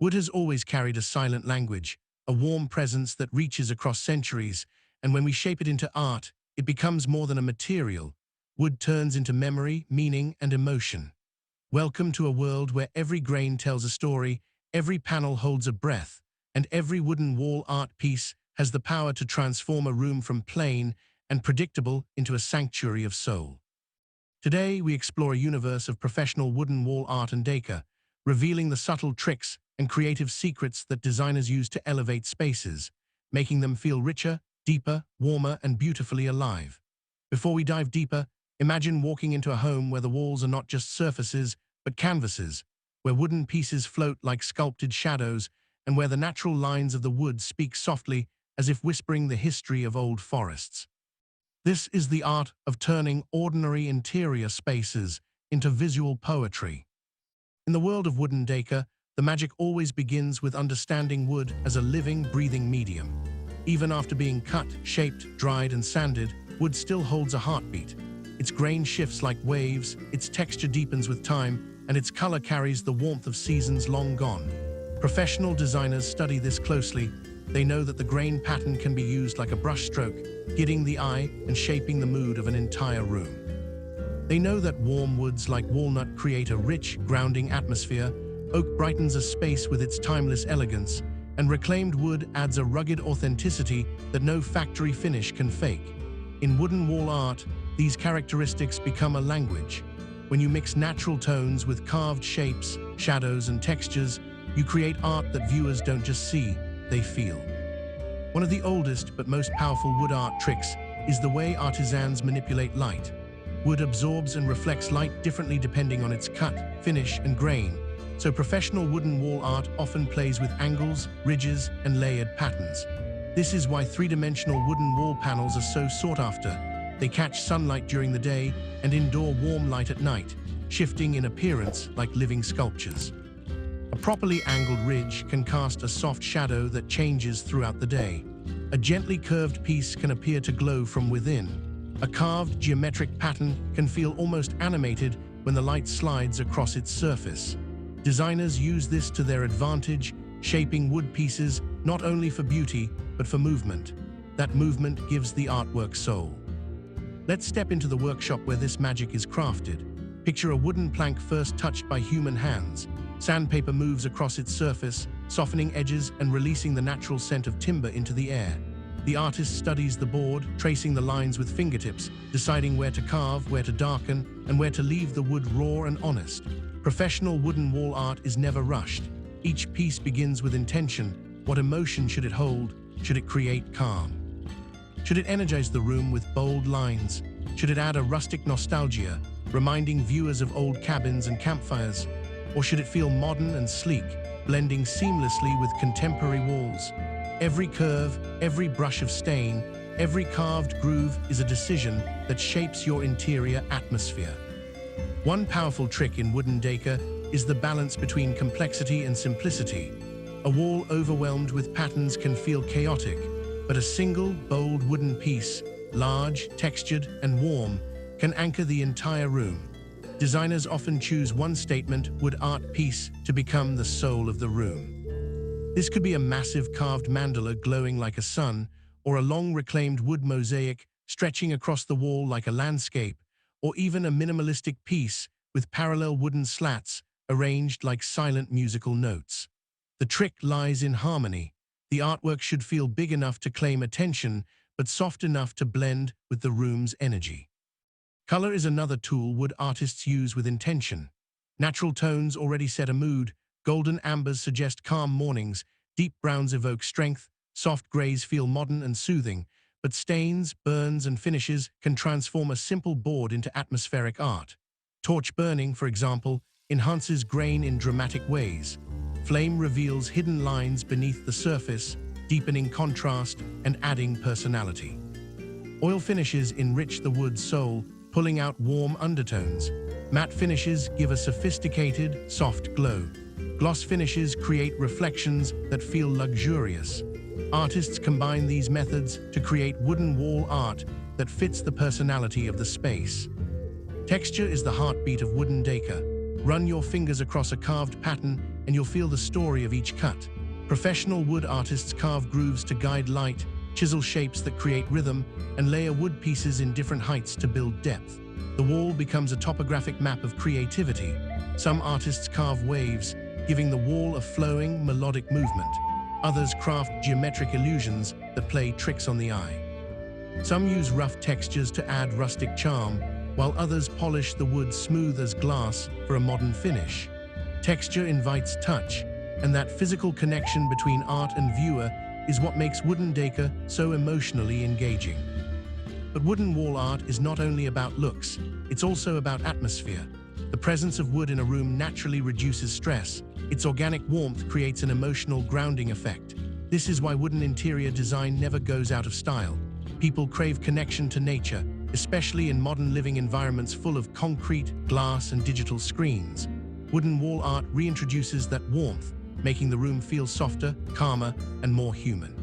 Wood has always carried a silent language, a warm presence that reaches across centuries, and when we shape it into art, it becomes more than a material. Wood turns into memory, meaning, and emotion. Welcome to a world where every grain tells a story, every panel holds a breath, and every wooden wall art piece has the power to transform a room from plain and predictable into a sanctuary of soul. Today, we explore a universe of professional wooden wall art and decor, revealing the subtle tricks and creative secrets that designers use to elevate spaces, making them feel richer, deeper, warmer, and beautifully alive. Before we dive deeper, imagine walking into a home where the walls are not just surfaces, but canvases, where wooden pieces float like sculpted shadows, and where the natural lines of the wood speak softly as if whispering the history of old forests. This is the art of turning ordinary interior spaces into visual poetry. In the world of wooden decor, the magic always begins with understanding wood as a living, breathing medium. Even after being cut, shaped, dried, and sanded, wood still holds a heartbeat. Its grain shifts like waves, its texture deepens with time, and its color carries the warmth of seasons long gone. Professional designers study this closely. They know that the grain pattern can be used like a brushstroke, guiding the eye and shaping the mood of an entire room. They know that warm woods like walnut create a rich, grounding atmosphere, oak brightens a space with its timeless elegance, and reclaimed wood adds a rugged authenticity that no factory finish can fake. In wooden wall art, these characteristics become a language. When you mix natural tones with carved shapes, shadows, and textures, you create art that viewers don't just see, they feel. One of the oldest but most powerful wood art tricks is the way artisans manipulate light. Wood absorbs and reflects light differently depending on its cut, finish, and grain, so professional wooden wall art often plays with angles, ridges, and layered patterns. This is why three-dimensional wooden wall panels are so sought after. They catch sunlight during the day and endure warm light at night, shifting in appearance like living sculptures. A properly angled ridge can cast a soft shadow that changes throughout the day. A gently curved piece can appear to glow from within. A carved geometric pattern can feel almost animated when the light slides across its surface. Designers use this to their advantage, shaping wood pieces not only for beauty, but for movement. That movement gives the artwork soul. Let's step into the workshop where this magic is crafted. Picture a wooden plank first touched by human hands. Sandpaper moves across its surface, softening edges and releasing the natural scent of timber into the air. The artist studies the board, tracing the lines with fingertips, deciding where to carve, where to darken, and where to leave the wood raw and honest. Professional wooden wall art is never rushed. Each piece begins with intention. What emotion should it hold? Should it create calm? Should it energize the room with bold lines? Should it add a rustic nostalgia, reminding viewers of old cabins and campfires? Or should it feel modern and sleek, blending seamlessly with contemporary walls? Every curve, every brush of stain, every carved groove is a decision that shapes your interior atmosphere. One powerful trick in wooden decor is the balance between complexity and simplicity. A wall overwhelmed with patterns can feel chaotic, but a single, bold wooden piece, large, textured, and warm, can anchor the entire room. Designers often choose one statement wood art piece to become the soul of the room. This could be a massive carved mandala glowing like a sun, or a long reclaimed wood mosaic stretching across the wall like a landscape, or even a minimalistic piece with parallel wooden slats arranged like silent musical notes. The trick lies in harmony. The artwork should feel big enough to claim attention, but soft enough to blend with the room's energy. Color is another tool wood artists use with intention. Natural tones already set a mood. Golden ambers suggest calm mornings, deep browns evoke strength, soft grays feel modern and soothing, but stains, burns, and finishes can transform a simple board into atmospheric art. Torch burning, for example, enhances grain in dramatic ways. Flame reveals hidden lines beneath the surface, deepening contrast and adding personality. Oil finishes enrich the wood's soul, pulling out warm undertones. Matte finishes give a sophisticated, soft glow. Gloss finishes create reflections that feel luxurious. Artists combine these methods to create wooden wall art that fits the personality of the space. Texture is the heartbeat of wooden decor. Run your fingers across a carved pattern and you'll feel the story of each cut. Professional wood artists carve grooves to guide light, chisel shapes that create rhythm, and layer wood pieces in different heights to build depth. The wall becomes a topographic map of creativity. Some artists carve waves, giving the wall a flowing, melodic movement. Others craft geometric illusions that play tricks on the eye. Some use rough textures to add rustic charm, while others polish the wood smooth as glass for a modern finish. Texture invites touch, and that physical connection between art and viewer is what makes wooden decor so emotionally engaging. But wooden wall art is not only about looks, it's also about atmosphere. The presence of wood in a room naturally reduces stress. Its organic warmth creates an emotional grounding effect. This is why wooden interior design never goes out of style. People crave connection to nature, especially in modern living environments full of concrete, glass, and digital screens. Wooden wall art reintroduces that warmth, making the room feel softer, calmer, and more human.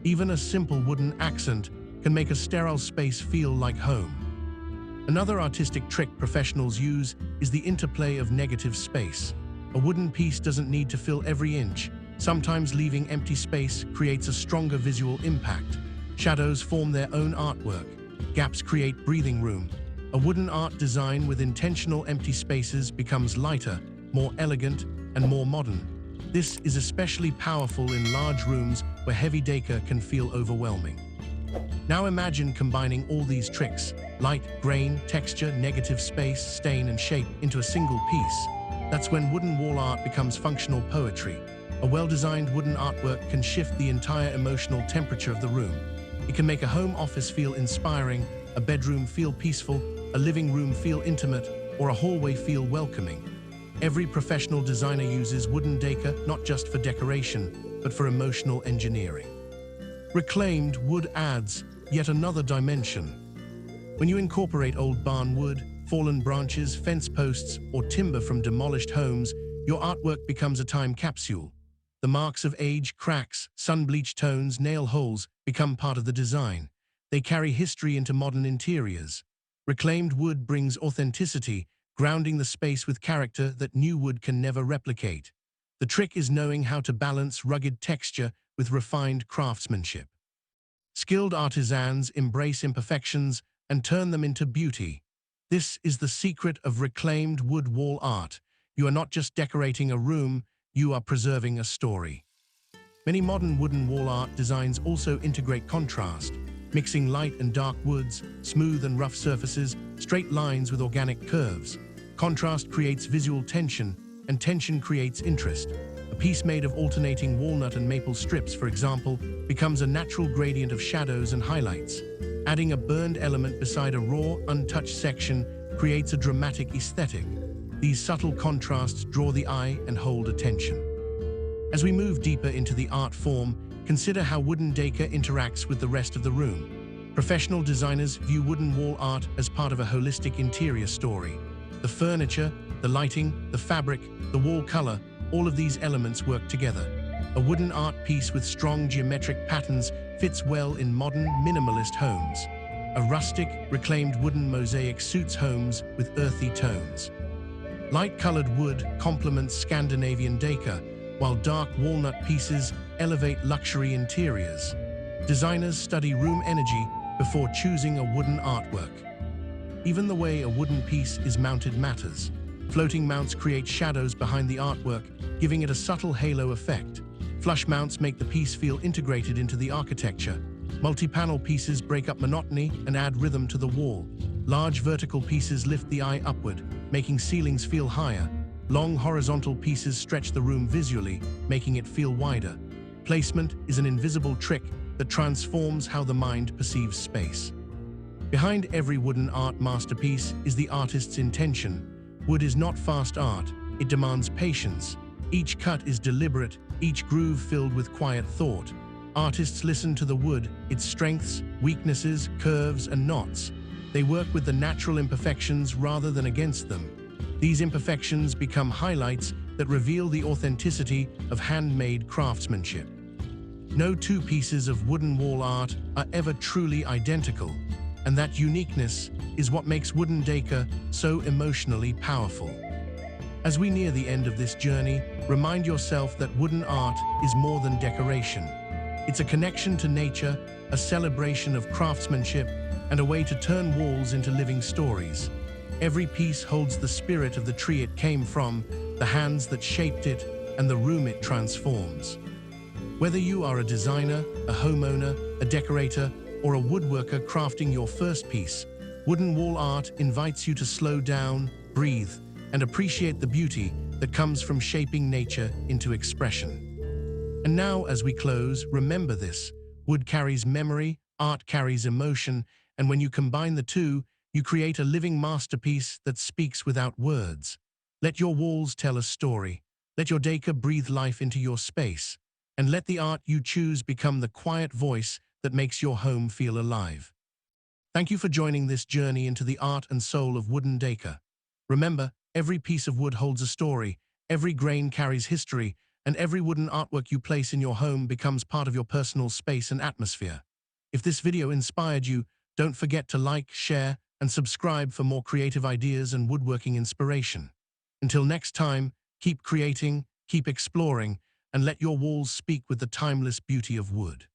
Even a simple wooden accent can make a sterile space feel like home. Another artistic trick professionals use is the interplay of negative space. A wooden piece doesn't need to fill every inch. Sometimes leaving empty space creates a stronger visual impact. Shadows form their own artwork. Gaps create breathing room. A wooden art design with intentional empty spaces becomes lighter, more elegant, and more modern. This is especially powerful in large rooms where heavy decor can feel overwhelming. Now imagine combining all these tricks, light, grain, texture, negative space, stain, and shape into a single piece. That's when wooden wall art becomes functional poetry. A well-designed wooden artwork can shift the entire emotional temperature of the room. It can make a home office feel inspiring, a bedroom feel peaceful, a living room feel intimate, or a hallway feel welcoming. Every professional designer uses wooden decor not just for decoration, but for emotional engineering. Reclaimed wood adds yet another dimension. When you incorporate old barn wood, fallen branches, fence posts, or timber from demolished homes, your artwork becomes a time capsule. The marks of age, cracks, sun-bleached tones, nail holes become part of the design. They carry history into modern interiors. Reclaimed wood brings authenticity, grounding the space with character that new wood can never replicate. The trick is knowing how to balance rugged texture with refined craftsmanship. Skilled artisans embrace imperfections and turn them into beauty. This is the secret of reclaimed wood wall art. You are not just decorating a room, you are preserving a story. Many modern wooden wall art designs also integrate contrast, mixing light and dark woods, smooth and rough surfaces, straight lines with organic curves. Contrast creates visual tension, and tension creates interest. A piece made of alternating walnut and maple strips, for example, becomes a natural gradient of shadows and highlights. Adding a burned element beside a raw, untouched section creates a dramatic aesthetic. These subtle contrasts draw the eye and hold attention. As we move deeper into the art form, consider how wooden decor interacts with the rest of the room. Professional designers view wooden wall art as part of a holistic interior story. The furniture, the lighting, the fabric, the wall color, all of these elements work together. A wooden art piece with strong geometric patterns fits well in modern, minimalist homes. A rustic, reclaimed wooden mosaic suits homes with earthy tones. Light-colored wood complements Scandinavian decor, while dark walnut pieces elevate luxury interiors. Designers study room energy before choosing a wooden artwork. Even the way a wooden piece is mounted matters. Floating mounts create shadows behind the artwork, giving it a subtle halo effect. Flush mounts make the piece feel integrated into the architecture. Multi-panel pieces break up monotony and add rhythm to the wall. Large vertical pieces lift the eye upward, making ceilings feel higher. Long horizontal pieces stretch the room visually, making it feel wider. Placement is an invisible trick that transforms how the mind perceives space. Behind every wooden art masterpiece is the artist's intention. Wood is not fast art, it demands patience. Each cut is deliberate, each groove filled with quiet thought. Artists listen to the wood, its strengths, weaknesses, curves, and knots. They work with the natural imperfections rather than against them. These imperfections become highlights that reveal the authenticity of handmade craftsmanship. No two pieces of wooden wall art are ever truly identical, and that uniqueness is what makes wooden decor so emotionally powerful. As we near the end of this journey, remind yourself that wooden art is more than decoration. It's a connection to nature, a celebration of craftsmanship, and a way to turn walls into living stories. Every piece holds the spirit of the tree it came from, the hands that shaped it, and the room it transforms. Whether you are a designer, a homeowner, a decorator, or a woodworker crafting your first piece, wooden wall art invites you to slow down, breathe, and appreciate the beauty that comes from shaping nature into expression. And now, as we close, remember this: wood carries memory, art carries emotion, and when you combine the two, you create a living masterpiece that speaks without words. Let your walls tell a story. Let your decor breathe life into your space. And let the art you choose become the quiet voice that makes your home feel alive. Thank you for joining this journey into the art and soul of wooden decor. Remember, every piece of wood holds a story, every grain carries history, and every wooden artwork you place in your home becomes part of your personal space and atmosphere. If this video inspired you, don't forget to like, share, and subscribe for more creative ideas and woodworking inspiration. Until next time, keep creating, keep exploring, and let your walls speak with the timeless beauty of wood.